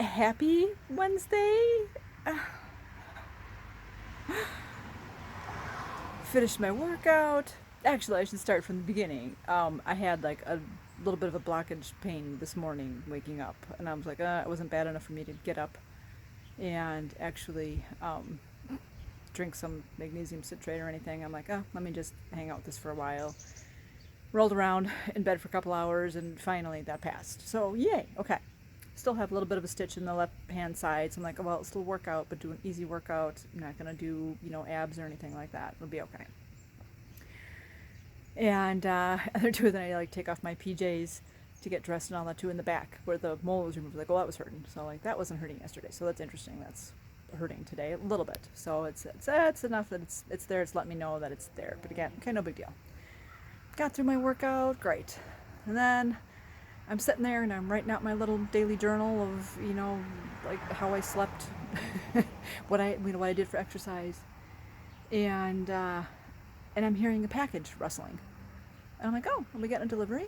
Happy Wednesday. Finished my workout. Actually, I should start from the beginning. I had like a little bit of a blockage pain this morning waking up, and I was like, it wasn't bad enough for me to get up and actually drink some magnesium citrate or anything. I'm like, let me just hang out with this for a while. Rolled around in bed for a couple hours, and finally that passed. So yay, okay. Still have a little bit of a stitch in the left hand side, so I'm like, well, it'll still work out, but do an easy workout. I'm not gonna do, abs or anything like that. It'll be okay. And other two, then I like take off my PJs to get dressed and all that too in the back where the mole was removed. Like, well, that was hurting. So like that wasn't hurting yesterday. So that's interesting. That's hurting today a little bit. So it's enough that it's there. It's letting me know that it's there. But again, okay, no big deal. Got through my workout, great. And then I'm sitting there and I'm writing out my little daily journal of, like how I slept, what I did for exercise, and I'm hearing a package rustling. And I'm like, oh, are we getting a delivery?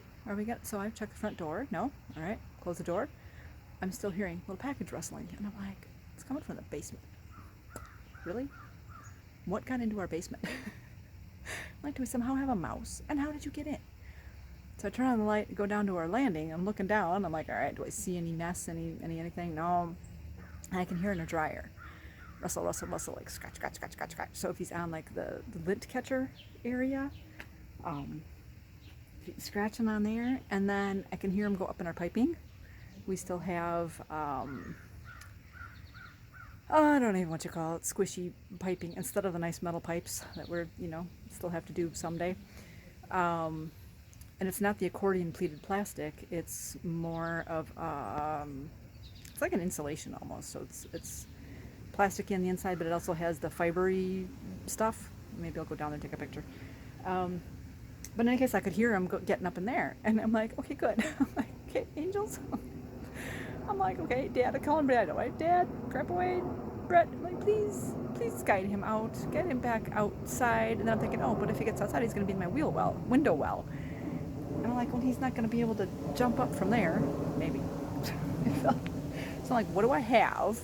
So I check the front door. No. All right, close the door. I'm still hearing a little package rustling. And I'm like, it's coming from the basement. Really? What got into our basement? Like, do we somehow have a mouse? And how did you get in? So I turn on the light and go down to our landing. I'm looking down. I'm like, all right, do I see any nests, anything? No. I can hear in a dryer. Rustle, rustle, rustle, like scratch, scratch, scratch, scratch, scratch. So if he's on like the lint catcher area, he's scratching on there, and then I can hear him go up in our piping. We still have, I don't even know what you call it, squishy piping instead of the nice metal pipes that we're, still have to do someday. And it's not the accordion pleated plastic. It's more of, it's like an insulation almost. So it's plastic in the inside, but it also has the fibery stuff. Maybe I'll go down there and take a picture. But in any case, I could hear him getting up in there. And I'm like, okay, good. I'm like, okay, angels. I'm like, okay, Dad, I call him Dad. Right? Dad, grab away, Brett. I'm like, please guide him out. Get him back outside. And then I'm thinking, oh, but if he gets outside, he's going to be in my window well. And I'm like, well, he's not going to be able to jump up from there. Maybe. So I'm like, what do I have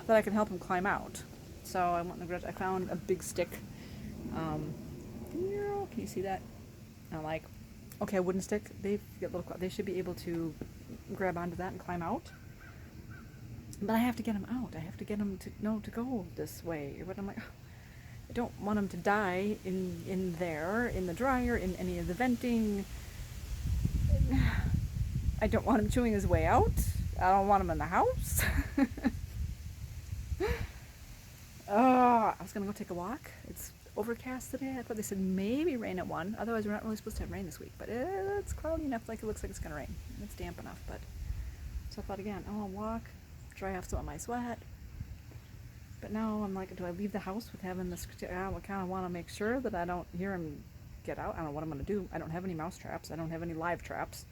that I can help him climb out? So I went in the garage. I found a big stick. Can you see that? And I'm like, okay, a wooden stick. They should be able to grab onto that and climb out. But I have to get him out. I have to get him to know to go this way. But I'm like, I don't want him to die in there, in the dryer, in any of the venting. I don't want him chewing his way out. I don't want him in the house. I was gonna go take a walk. It's overcast today. I thought they said maybe rain at 1. Otherwise, we're not really supposed to have rain this week. But it's cloudy enough, like it looks like it's gonna rain. It's damp enough, but so I thought again, I want to walk, dry off some of my sweat. But now I'm like, do I leave the house with having this? I kind of want to make sure that I don't hear him get out. I don't know what I'm gonna do. I don't have any mouse traps. I don't have any live traps.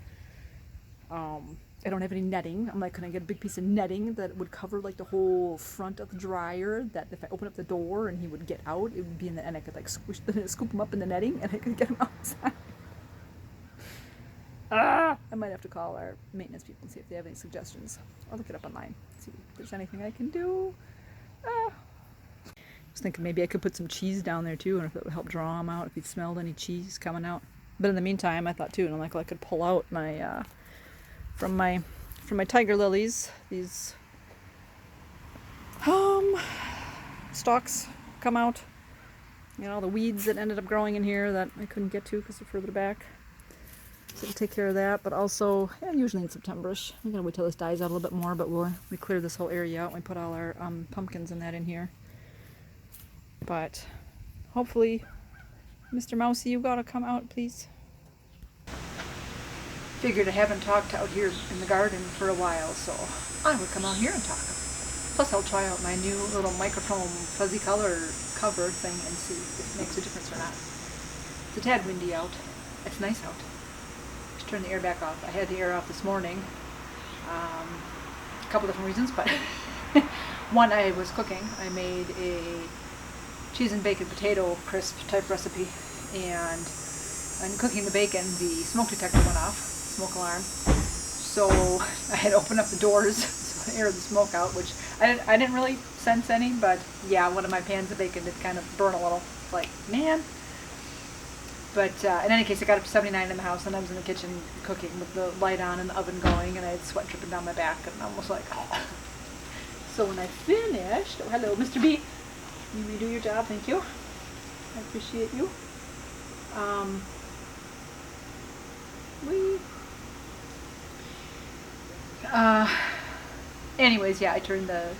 I don't have any netting. I'm like, can I get a big piece of netting that would cover like the whole front of the dryer, that if I open up the door and he would get out, it would be in the, and I could like scoop him up in the netting and I could get him outside. I might have to call our maintenance people and see if they have any suggestions. Or look it up online, see if there's anything I can do. I was thinking maybe I could put some cheese down there too, and if it would help draw him out, if he smelled any cheese coming out. But in the meantime, I thought too, and I'm like, well, I could pull out my from my tiger lilies, these stalks come out. The weeds that ended up growing in here that I couldn't get to because they're further back. So to take care of that, but also, usually in September-ish. I'm gonna wait till this dies out a little bit more, but we clear this whole area out and we put all our pumpkins and that in here. But hopefully, Mr. Mousy, you gotta come out, please. Figured I haven't talked out here in the garden for a while, so I would come out here and talk. Plus I'll try out my new little microfoam fuzzy color cover thing and see if it makes a difference or not. It's a tad windy out. It's nice out. Just turn the air back off. I had the air off this morning. A couple different reasons, but one, I was cooking. I made a cheese and bacon potato crisp type recipe, and in cooking the bacon, the smoke detector went off. Smoke alarm. So I had to open up the doors so air the smoke out, which I didn't really sense any, but yeah, one of my pans of bacon did kind of burn a little. Like, man. But in any case, I got up to 79 in the house, and I was in the kitchen cooking with the light on and the oven going, and I had sweat dripping down my back, and I was like, oh. So when I finished, oh, hello, Mr. B. You may do your job, thank you. I appreciate you. Anyways, yeah, I turned the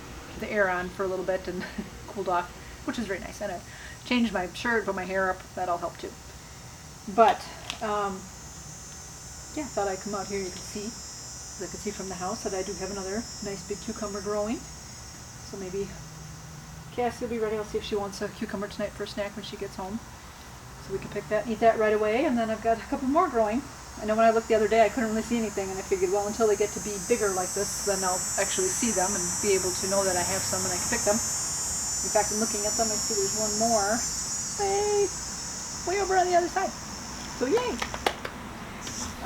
air on for a little bit and cooled off, which was very nice. And I changed my shirt, put my hair up. That all helped too. But yeah, I thought I'd come out here. You can see, as I can see from the house, that I do have another nice big cucumber growing. So maybe Cassie will be ready. I'll see if she wants a cucumber tonight for a snack when she gets home. So we can pick that and eat that right away. And then I've got a couple more growing. I know when I looked the other day, I couldn't really see anything, and I figured, well, until they get to be bigger like this, then I'll actually see them and be able to know that I have some and I can pick them. In fact, I'm looking at them. I see there's one more way over on the other side. So yay!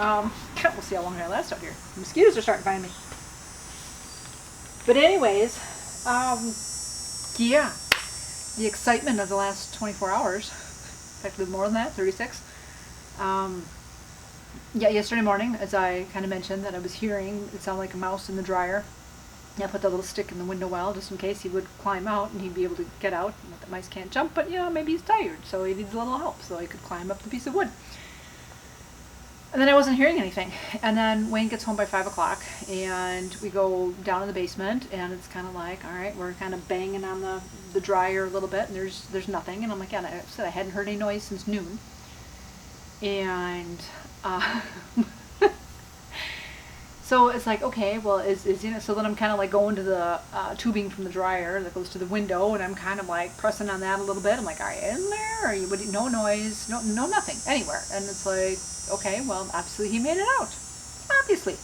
We'll see how long I last out here. The mosquitoes are starting to find me. But anyways, yeah, the excitement of the last 24 hours, in fact, a little more than that, 36. Yeah, yesterday morning, as I kind of mentioned, that I was hearing it sound like a mouse in the dryer. I put the little stick in the window well, just in case he would climb out and he'd be able to get out. Not that mice can't jump, but maybe he's tired, so he needs a little help, so he could climb up the piece of wood. And then I wasn't hearing anything. And then Wayne gets home by 5 o'clock, and we go down in the basement, and it's kind of like, all right, we're kind of banging on the dryer a little bit, and there's nothing. And I'm like, yeah, I said I hadn't heard any noise since noon. And so it's like, okay, well, so then I'm kind of like going to the tubing from the dryer that goes to the window, and I'm kind of like pressing on that a little bit. I'm like, are you in there? No noise, no nothing anywhere. And it's like, okay, well, obviously he made it out, obviously.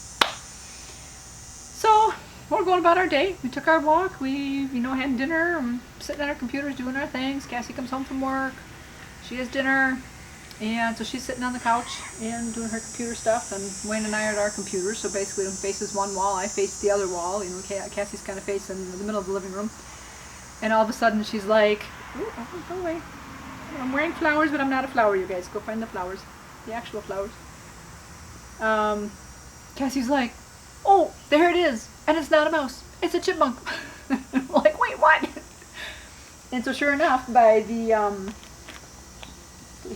So we're going about our day. We took our walk. We, had dinner. I'm sitting at our computers doing our things. Cassie comes home from work. She has dinner. And so she's sitting on the couch and doing her computer stuff, and Wayne and I are at our computers, so basically he faces one wall, I face the other wall. Cassie's kind of facing the middle of the living room. And all of a sudden she's like, ooh, go away. I'm wearing flowers, but I'm not a flower, you guys. Go find the flowers. The actual flowers. Cassie's like, oh, there it is. And it's not a mouse. It's a chipmunk. I'm like, wait, what? And so sure enough, by the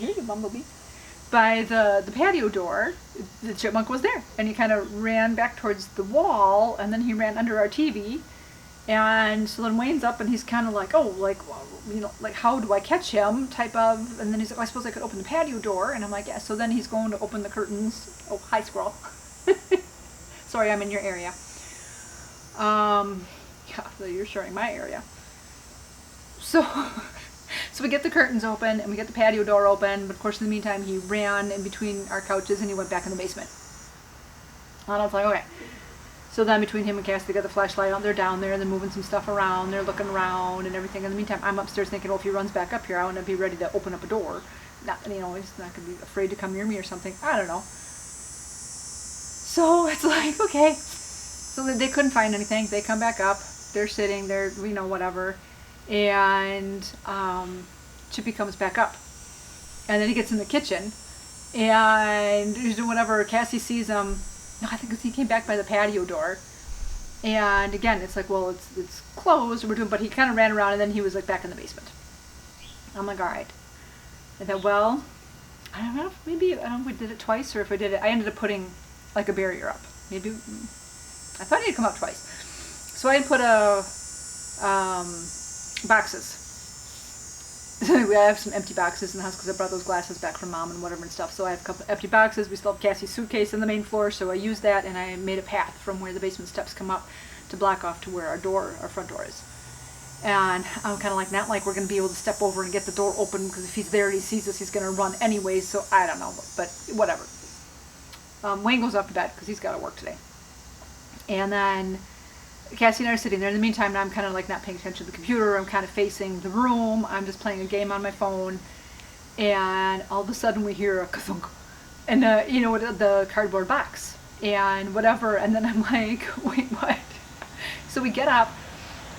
here's a bumblebee. By the patio door, the chipmunk was there, and he kind of ran back towards the wall, and then he ran under our TV. And so then Wayne's up, and he's kind of like, oh, like how do I catch him? Type of, and then he's like, oh, I suppose I could open the patio door, and I'm like, yeah. So then he's going to open the curtains. Oh, hi, squirrel. Sorry, I'm in your area. Yeah, so you're sharing my area. So we get the curtains open, and we get the patio door open, but of course in the meantime he ran in between our couches and he went back in the basement. And I was like, okay. So then between him and Cassie, they got the flashlight on, they're down there, and they're moving some stuff around, they're looking around and everything. In the meantime, I'm upstairs thinking, well, if he runs back up here, I want to be ready to open up a door. Not, he's not going to be afraid to come near me or something. I don't know. So it's like, okay. So they couldn't find anything. They come back up. They're sitting there, whatever. And Chippy comes back up, and then he gets in the kitchen, and he's doing whatever. Cassie sees him. No, I think he came back by the patio door, and again, it's like, well, it's closed. But he kind of ran around, and then he was like back in the basement. I'm like, all right. And then, well, I don't know. Maybe I don't know if we did it twice, or if I did it, I ended up putting like a barrier up. Maybe I thought he'd come out twice, so I put boxes. I have some empty boxes in the house because I brought those glasses back from Mom and whatever and stuff. So I have a couple empty boxes. We still have Cassie's suitcase on the main floor, so I used that, and I made a path from where the basement steps come up to block off to where our front door is. And I'm kind of like, not like we're going to be able to step over and get the door open, because if he's there and he sees us, he's going to run anyways. So I don't know, but whatever. Wayne goes off to bed because he's got to work today. And then Cassie and I are sitting there. In the meantime, I'm kind of like not paying attention to the computer. I'm kind of facing the room. I'm just playing a game on my phone. And all of a sudden we hear a ka-thunk. And the cardboard box. And whatever. And then I'm like, wait, what? So we get up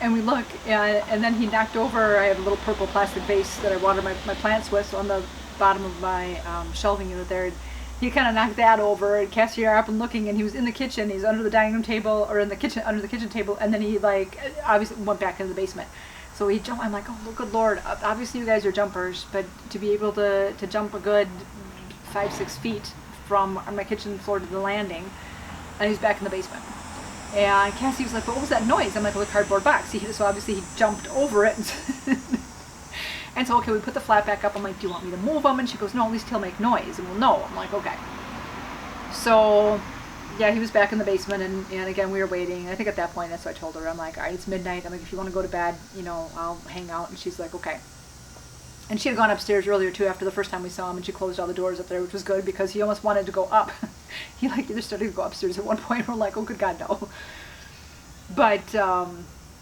and we look, and then he knocked over, I have a little purple plastic vase that I water my plants with, so on the bottom of my shelving unit there. He kind of knocked that over, and Cassie and I are up and looking, and he was in the kitchen. He's under the dining room table, or in the kitchen, under the kitchen table, and then he like obviously went back into the basement. So he jumped. I'm like, oh, good Lord! Obviously, you guys are jumpers, but to be able to jump a good 5-6 feet from my kitchen floor to the landing, and he's back in the basement. And Cassie was like, what was that noise? I'm like, well, the cardboard box. So obviously he jumped over it. And so, okay, we put the flat back up. I'm like, do you want me to move him? And she goes, no, at least he'll make noise. And we'll know. I'm like, okay. So, yeah, he was back in the basement. And again, we were waiting. I think at that point, that's what I told her. I'm like, all right, it's midnight. I'm like, if you want to go to bed, I'll hang out. And she's like, okay. And she had gone upstairs earlier, too, after the first time we saw him. And she closed all the doors up there, which was good because he almost wanted to go up. He like either started to go upstairs at one point. We're like, oh, good God, no. But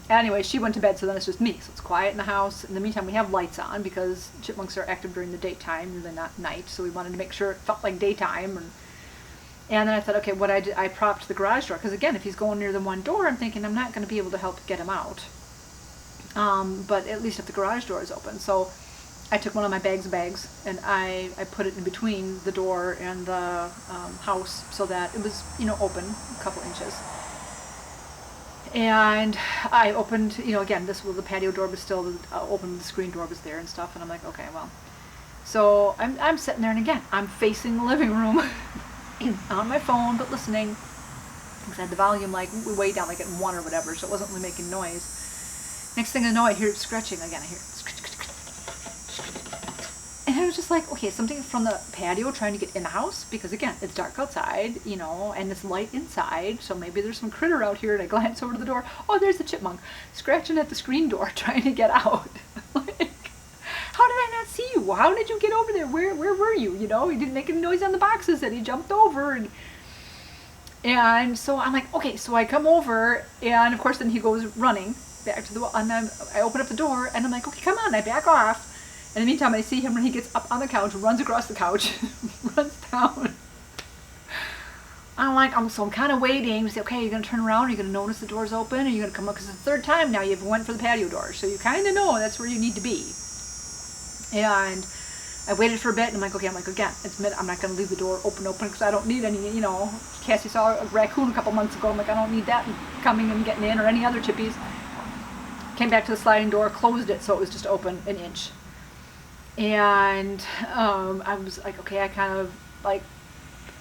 anyway, she went to bed, so then it's just me. So it's quiet in the house. In the meantime, we have lights on because chipmunks are active during the daytime, really not night. So we wanted to make sure it felt like daytime. And then I thought, okay, what I did, I propped the garage door. Because again, if he's going near the one door, I'm thinking I'm not going to be able to help get him out. But at least if the garage door is open. So I took one of my bags and I put it in between the door and the house so that it was, open a couple inches. And I opened, again, the patio door was still open, the screen door was there and stuff. And I'm like, okay, well. So I'm sitting there, and again, I'm facing the living room on my phone, but listening. Because I had the volume like way down, like at 1 or whatever, so it wasn't really making noise. Next thing I know, I hear it scratching again. I hear it. And I was just like, okay, something from the patio trying to get in the house, because again, it's dark outside, and it's light inside, so maybe there's some critter out here. And I glance over to the door. Oh, there's the chipmunk scratching at the screen door trying to get out. Like, how did I not see you? How did you get over there? Where were you? He didn't make any noise on the boxes that he jumped over. And so I'm like, okay, so I come over, and of course then he goes running back to the wall, and I open up the door, and I'm like, okay, come on. I back off. In the meantime, I see him when he gets up on the couch, runs across the couch, runs down. I'm kind of waiting to say, okay, you're going to turn around, are you going to notice the door's open, are you going to come up, because it's the third time now you've went for the patio door, so you kind of know that's where you need to be. And I waited for a bit, and again, it's mid, I'm not going to leave the door open, because I don't need any, Cassie saw a raccoon a couple months ago, I'm like, I don't need that coming and getting in, or any other chippies. Came back to the sliding door, closed it, so it was just open an inch. And I was like, okay, I kind of like,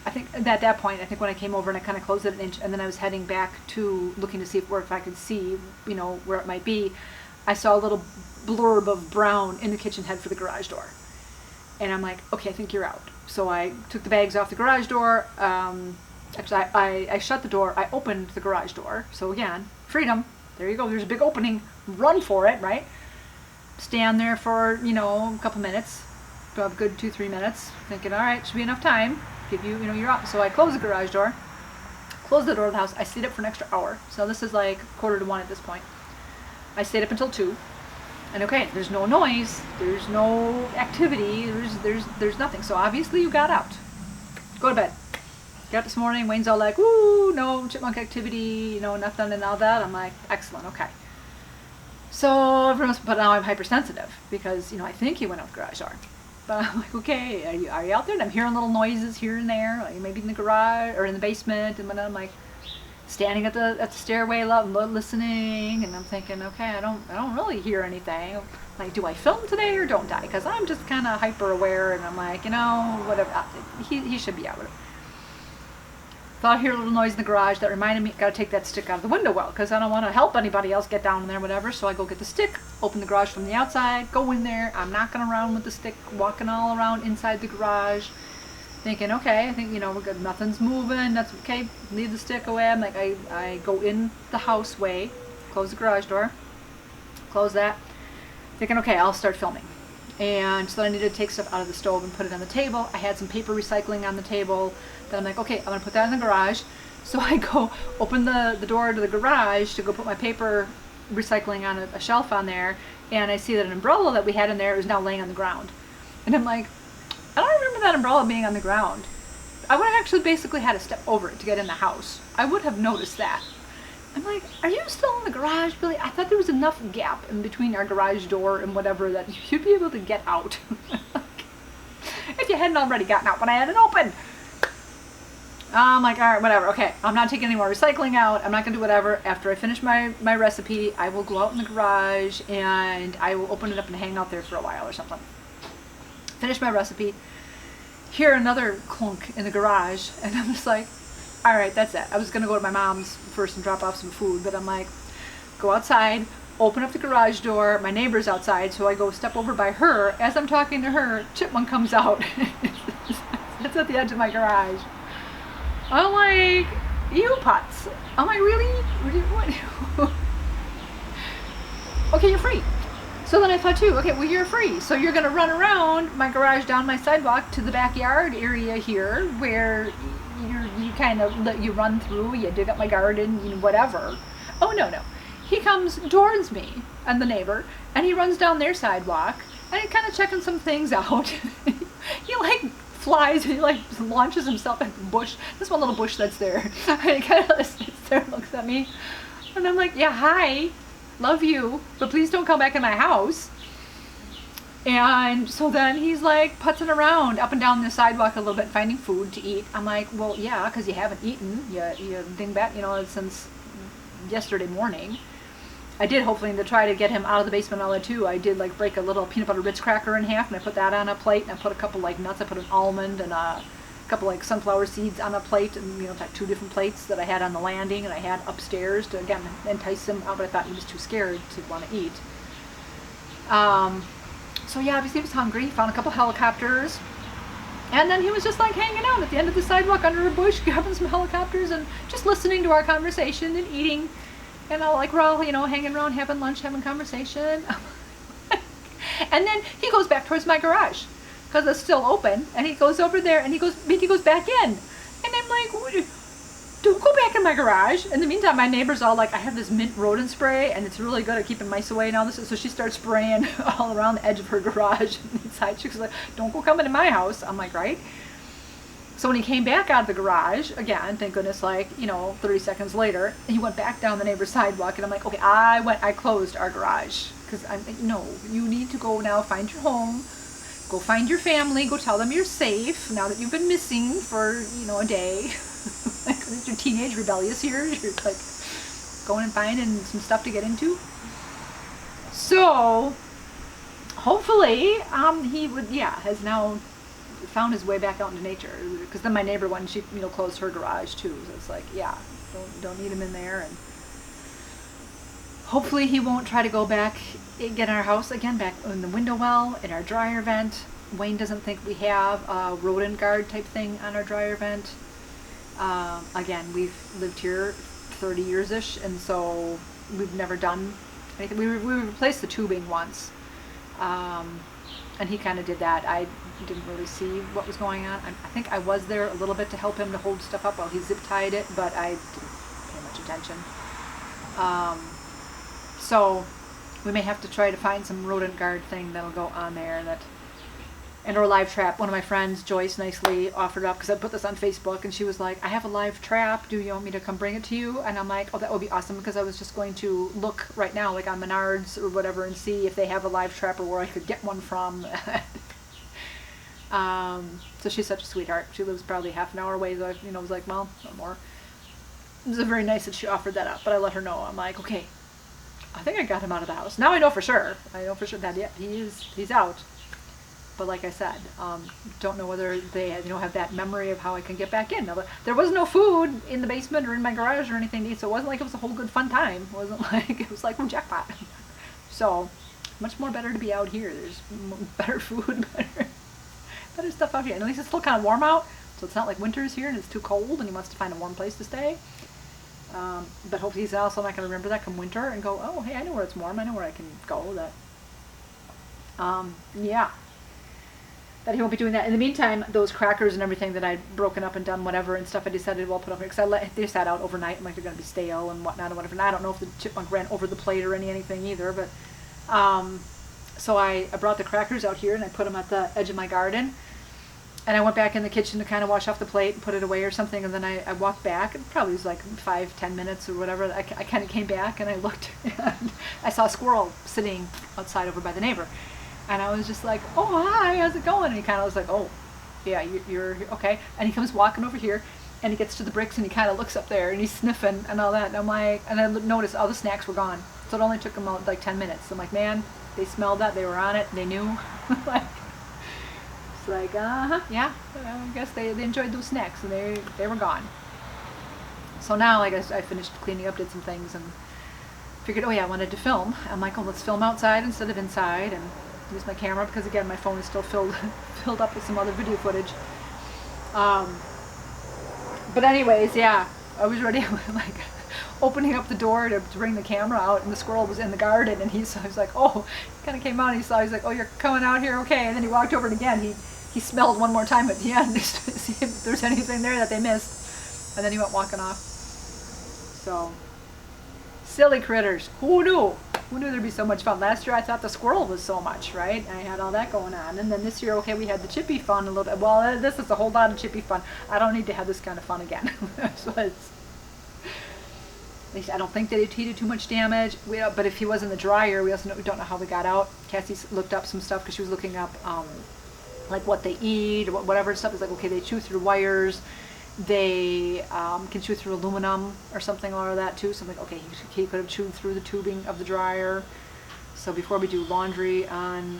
I think at that point, I think when I came over and I kind of closed it an inch, and then I was heading back to looking to see if I could see, where it might be, I saw a little blurb of brown in the kitchen head for the garage door. And I'm like, okay, I think you're out. So I took the bags off the garage door. Actually, I shut the door. I opened the garage door. So again, freedom. There you go. There's a big opening. Run for it, right? Stand there for, a couple minutes, a good 2-3 minutes, thinking, all right, should be enough time, give you, you're out. So I closed the garage door, closed the door of the house. I stayed up for an extra hour. So this is like 1:45 at this point. I stayed up until 2. And okay, there's no noise, there's no activity, there's nothing. So obviously you got out. Go to bed. Got up this morning, Wayne's all like, woo, no chipmunk activity, nothing and all that. I'm like, excellent, okay. So everyone's, but now I'm hypersensitive because, I think he went out the garage door. But I'm like, okay, are you out there? And I'm hearing little noises here and there, like maybe in the garage or in the basement. And when I'm like standing at the stairway listening, and I'm thinking, okay, I don't really hear anything. Like, do I film today or don't I? Because I'm just kind of hyper aware, and I'm like, whatever. He should be out. Thought I hear a little noise in the garage that reminded me, got to take that stick out of the window well, because I don't want to help anybody else get down in there, whatever. So I go get the stick, open the garage from the outside, go in there. I'm knocking around with the stick, walking all around inside the garage, thinking, okay, I think, we're good. Nothing's moving. That's okay. Leave the stick away. I'm like, I go in the house way, close the garage door, close that, thinking, okay, I'll start filming. And so I needed to take stuff out of the stove and put it on the table. I had some paper recycling on the table. Then I'm like, okay, I'm going to put that in the garage. So I go open the door to the garage to go put my paper recycling on a shelf on there. And I see that an umbrella that we had in there is now laying on the ground. And I'm like, I don't remember that umbrella being on the ground. I would have actually basically had to step over it to get in the house. I would have noticed that. I'm like, are you still in the garage, Billy? I thought there was enough gap in between our garage door and whatever that you'd be able to get out. If you hadn't already gotten out when I had it open. I'm like, all right, whatever. Okay, I'm not taking any more recycling out. I'm not going to do whatever. After I finish my recipe, I will go out in the garage and I will open it up and hang out there for a while or something. Finish my recipe. Hear another clunk in the garage, and I'm just like, all right, that's it. I was going to go to my mom's first and drop off some food, but I'm like, go outside, open up the garage door. My neighbor's outside, so I go step over by her. As I'm talking to her, Chipmunk comes out. It's at the edge of my garage. I'm like, you putz. I'm like, really? What? Okay, you're free. So then I thought too, okay, well, you're free. So you're going to run around my garage, down my sidewalk to the backyard area here where you kind of, you run through, you dig up my garden, whatever. Oh, no. He comes towards me and the neighbor, and he runs down their sidewalk, and he's kind of checking some things out. He like flies, he like launches himself at the bush, this one little bush that's there. And he kind of sits there and looks at me. And I'm like, yeah, hi, love you, but please don't come back in my house. And so then he's like putzing around up and down the sidewalk a little bit, finding food to eat. I'm like, well, yeah, because you haven't eaten, you dingbat, since yesterday morning. I did, hopefully, to try to get him out of the basement and all that too. I did like break a little peanut butter Ritz cracker in half, and I put that on a plate, and I put a couple like nuts. I put an almond and a couple like sunflower seeds on a plate, and like 2 different plates that I had on the landing and I had upstairs to again entice him out, but I thought he was too scared to want to eat. So yeah, obviously he was hungry. He found a couple helicopters, and then he was just like hanging out at the end of the sidewalk under a bush, grabbing some helicopters and just listening to our conversation and eating. And like we're all, hanging around, having lunch, having conversation. And then he goes back towards my garage because it's still open. And he goes over there and he goes back in. And I'm like, don't go back in my garage. In the meantime, my neighbor's all like, I have this mint rodent spray and it's really good at keeping mice away and all this. So she starts spraying all around the edge of her garage and inside. She's like, don't go coming in my house. I'm like, right. So when he came back out of the garage, again, thank goodness, 30 seconds later, he went back down the neighbor's sidewalk, and I'm like, okay, I closed our garage, because I'm like, no, you need to go now, find your home, go find your family, go tell them you're safe, now that you've been missing for, a day. Like, you're teenage rebellious here, you're like, going and finding some stuff to get into. So, hopefully, he would, has now found his way back out into nature, because then my neighbor went and she closed her garage too, so it's like, yeah, don't need him in there. And hopefully he won't try to go back, get in our house again, back in the window well, in our dryer vent. Wayne doesn't think we have a rodent guard type thing on our dryer vent. Again, we've lived here 30 years-ish, and so we've never done anything. We replaced the tubing once, and he kind of did that. I didn't really see what was going on. I think I was there a little bit to help him to hold stuff up while he zip-tied it, but I didn't pay much attention. So we may have to try to find some rodent guard thing that'll go on there, and or live trap. One of my friends, Joyce, nicely offered up, because I put this on Facebook, and she was like, I have a live trap, do you want me to come bring it to you? And I'm like, oh, that would be awesome, because I was just going to look right now, like on Menards or whatever, and see if they have a live trap or where I could get one from. So she's such a sweetheart. She lives probably half an hour away, so I was like, well, no more. It was very nice that she offered that up, but I let her know. I'm like, okay, I think I got him out of the house. Now I know for sure. That, yeah, he's out. But like I said, don't know whether they have that memory of how I can get back in. Now, there was no food in the basement or in my garage or anything to eat, so it wasn't like it was a whole good fun time. It wasn't like it was like jackpot. So much more better to be out here. There's better food, better stuff out here. And at least it's still kind of warm out, so it's not like winter's here and it's too cold and he wants to find a warm place to stay. But hopefully he's also not going to remember that come winter and go, oh, hey, I know where it's warm. I know where I can go. Yeah. That he won't be doing that. In the meantime, those crackers and everything that I'd broken up and done whatever and stuff, I decided, well, put up, because they sat out overnight. I'm like, they're going to be stale and whatnot and whatever. And I don't know if the chipmunk ran over the plate or anything either, but so I brought the crackers out here and I put them at the edge of my garden. And I went back in the kitchen to kind of wash off the plate and put it away or something. And then I walked back. It probably was like 5-10 minutes or whatever. I kind of came back and I looked and I saw a squirrel sitting outside over by the neighbor. And I was just like, oh, hi, how's it going? And he kind of was like, oh, yeah, you're okay. And he comes walking over here and he gets to the bricks and he kind of looks up there and he's sniffing and all that. And I'm like, and I noticed all the snacks were gone. So it only took him like 10 minutes. So I'm like, man, they smelled that. They were on it. They knew. Like, it's like, yeah, I guess they enjoyed those snacks and they were gone. So now, I guess I finished cleaning up, did some things, and figured, oh yeah, I wanted to film. I'm like, oh, let's film outside instead of inside, and use my camera because again, my phone is still filled up with some other video footage. But anyways, yeah, I was ready, like opening up the door to bring the camera out, and the squirrel was in the garden, and so I was like, oh, he kind of came out, and he's like, oh, you're coming out here, okay? And then he walked over, and again, he smelled one more time at the end to see if there's anything there that they missed, and then he went walking off. So, silly critters. Who knew? Who knew there'd be so much fun? Last year I thought the squirrel was so much, right? I had all that going on. And then this year, okay, we had the chippy fun a little bit. Well, this is a whole lot of chippy fun. I don't need to have this kind of fun again. So at least I don't think that he did too much damage. But if he was in the dryer, we don't know how they got out. Cassie looked up some stuff because she was looking up like what they eat or whatever stuff. It's like, okay, they chew through wires. They can chew through aluminum or something like that too. So I'm like, okay, he could have chewed through the tubing of the dryer. So before we do laundry on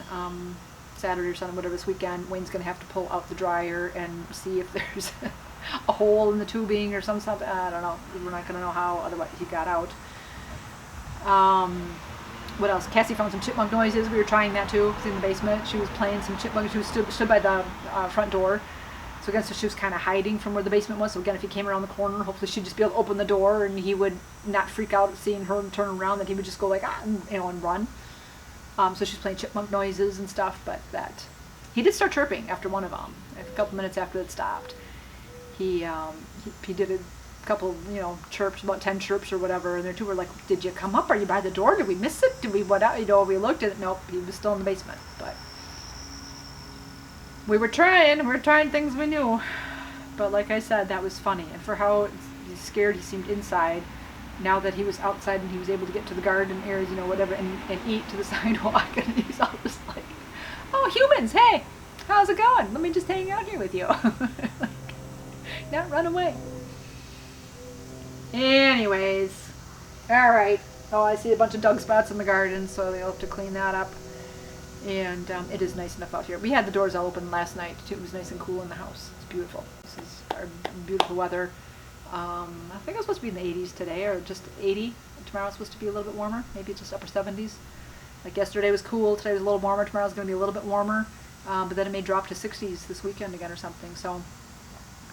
Saturday or Sunday, whatever, this weekend, Wayne's going to have to pull out the dryer and see if there's a hole in the tubing or something. I don't know. We're not going to know how otherwise he got out. What else? Cassie found some chipmunk noises. We were trying that too. In the basement, she was playing some chipmunk. She was stood by the front door. So again, so she was kind of hiding from where the basement was. So again, if he came around the corner, hopefully she'd just be able to open the door and he would not freak out at seeing her and turn around. That he would just go like, and run. So she's playing chipmunk noises and stuff. But he did start chirping after one of them. A couple minutes after it stopped, he did a couple, chirps, about 10 chirps or whatever. And their two were like, "Did you come up? Are you by the door? Did we miss it? Did we what? We looked at it. Nope, he was still in the basement, but." We were trying things we knew. But like I said, that was funny. And for how scared he seemed inside, now that he was outside and he was able to get to the garden areas, whatever, and eat to the sidewalk, and he's all just like, oh, humans, hey, how's it going? Let me just hang out here with you. Like, not run away. Anyways, all right. Oh, I see a bunch of dug spots in the garden, so they'll have to clean that up. And it is nice enough out here. We had the doors all open last night too. It was nice and cool in the house. It's beautiful. This is our beautiful weather. I think it was supposed to be in the 80s today, or just 80. Tomorrow's supposed to be a little bit warmer. Maybe just upper 70s. Like yesterday was cool. Today was a little warmer. Tomorrow's going to be a little bit warmer. But then it may drop to 60s this weekend again or something. So,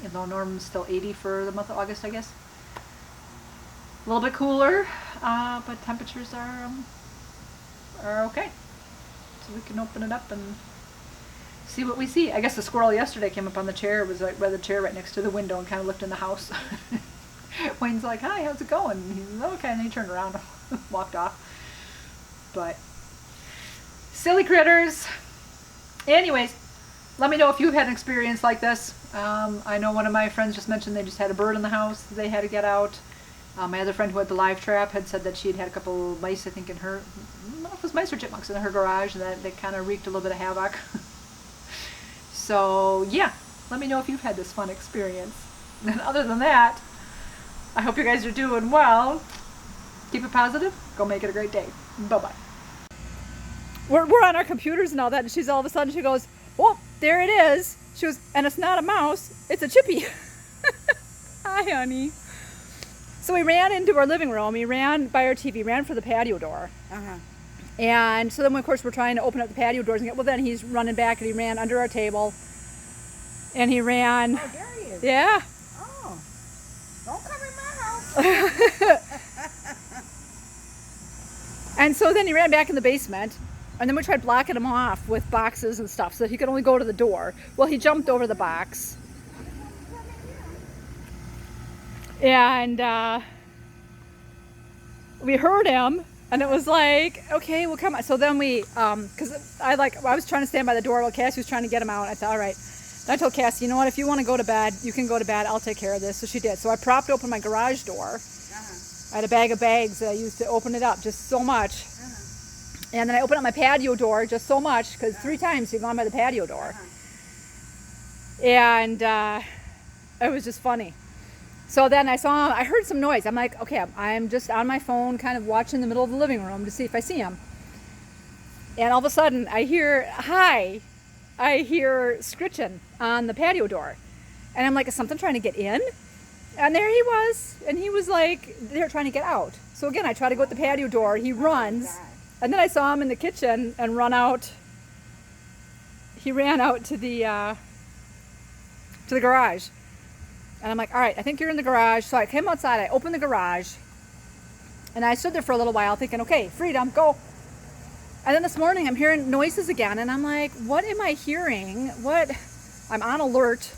even though norm's still 80 for the month of August, I guess. A little bit cooler, but temperatures are okay. So we can open it up and see what we see. I guess the squirrel yesterday came up on the chair. It was right by the chair right next to the window and kind of looked in the house. Wayne's like, hi, how's it going? And he's like, okay. And then he turned around and walked off. But silly critters. Anyways, let me know if you've had an experience like this. I know one of my friends just mentioned they just had a bird in the house that they had to get out. My other friend who had the live trap had said that she had a couple mice, I think, in her, I don't know if it was mice or chipmunks in her garage, and that they kind of wreaked a little bit of havoc. So, yeah, let me know if you've had this fun experience. And other than that, I hope you guys are doing well. Keep it positive. Go make it a great day. Bye-bye. We're on our computers and all that, and she's all of a sudden, she goes, oh, there it is. She goes, and it's not a mouse, it's a chippy. Hi, honey. So we ran into our living room. We ran by our TV, ran for the patio door. Uh-huh. And so then, of course, we're trying to open up the patio doors. And well, then he's running back, and he ran under our table. And he ran. Oh, there he is. Yeah. Oh. Don't come in my house. And so then he ran back in the basement. And then we tried blocking him off with boxes and stuff so that he could only go to the door. Well, he jumped over the box. And we heard him, and it was like, okay, well, come on. So then we, because I was trying to stand by the door while Cassie was trying to get him out. I thought, all right. I told Cassie, you know what, if you want to go to bed, you can go to bed. I'll take care of this. So she did. So I propped open my garage door. I had a bag of bags that I used to open it up just so much. And then I opened up my patio door just so much because 3 times you've gone by the patio door. And it was just funny. So then I heard some noise. I'm like, okay, I'm just on my phone kind of watching the middle of the living room to see if I see him. And all of a sudden I hear, hi. I hear scritching on the patio door. And I'm like, is something trying to get in? And there he was. And he was like, they're trying to get out. So again, I try to go at the patio door. He runs. And then I saw him in the kitchen and run out. He ran out to the garage. And I'm like, all right, I think you're in the garage. So I came outside. I opened the garage. And I stood there for a little while thinking, okay, freedom, go. And then this morning I'm hearing noises again, and I'm like, what am I hearing? I'm on alert.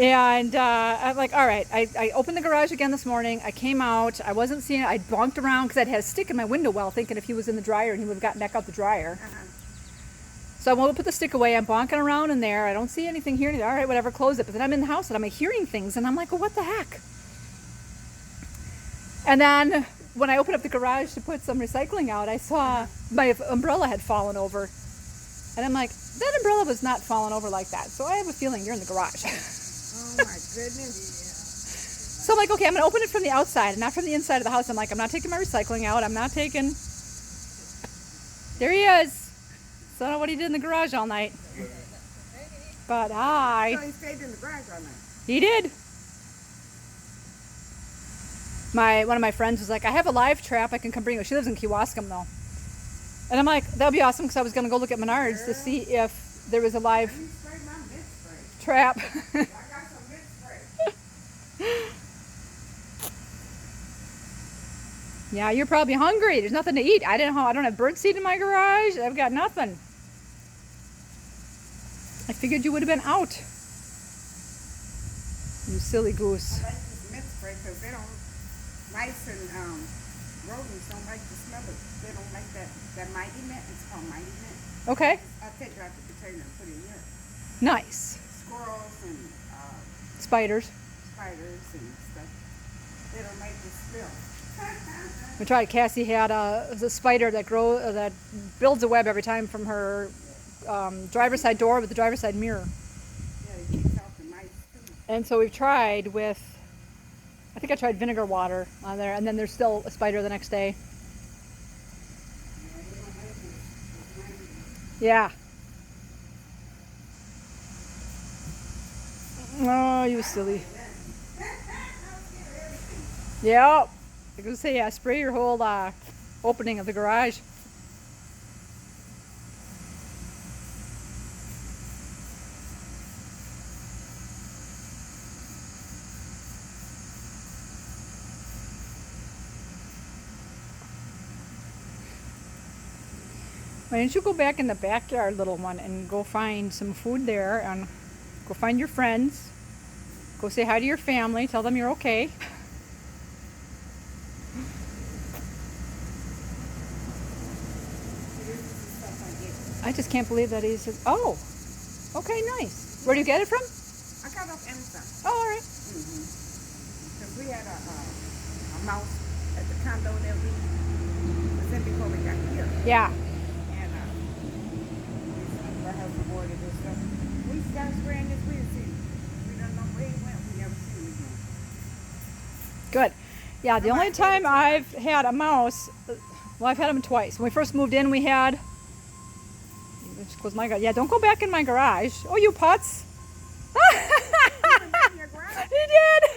And I'm like, all right, I opened the garage again this morning. I came out. I wasn't seeing it. I bonked around because I'd had a stick in my window well, thinking if he was in the dryer and he would have gotten back out the dryer. So I went to put the stick away. I'm bonking around in there. I don't see anything here. All right, whatever, close it. But then I'm in the house and I'm hearing things, and I'm like, well, what the heck? And then when I opened up the garage to put some recycling out, I saw my umbrella had fallen over. And I'm like, that umbrella was not falling over like that. So I have a feeling you're in the garage. Oh my goodness. So I'm like, okay, I'm going to open it from the outside and not from the inside of the house. I'm like, I'm not taking my recycling out. I'm not taking... There he is. So I don't know what he did in the garage all night. But So he stayed in the garage all night. He did. One of my friends was like, I have a live trap. I can come bring you. She lives in Kewaskum, though. And I'm like, that would be awesome because I was going to go look at Menards to see if there was a live Let me spray my mint spray. trap. I got some mint spray. Yeah, you're probably hungry. There's nothing to eat. I don't have birdseed in my garage. I've got nothing. I figured you would have been out. You silly goose. I like this mint spray because they don't, mice and rodents don't like the smell of it. They don't like that mighty mint. It's called mighty mint. Okay. I'll take it out the container and put it in here. Nice. Squirrels and Spiders. spiders and stuff. They don't like the smell. We tried. Cassie had a spider that builds a web every time from her driver's side door with the driver's side mirror. Yeah, it keeps out the mice too. And so we've tried with, I think I tried vinegar water on there, and then there's still a spider the next day. Yeah. Oh, you silly. Yep. I was gonna say, yeah, spray your whole opening of the garage. Why don't you go back in the backyard, little one, and go find some food there, and go find your friends. Go say hi to your family. Tell them you're okay. I just can't believe that he says, oh, okay, nice. Where do you get it from? I got it off Amazon. Oh, all right. Because we had a mouse at the condo that we was in before we got here. Yeah. And our husband ordered this stuff. We started spraying this weed seed. We don't know where he went. We never seen him again. Good. Yeah, the only time I've had a mouse, well, I've had them twice. When we first moved in, we had, this goes my God. Yeah, don't go back in my garage. Oh, you putz. In your garage? He did.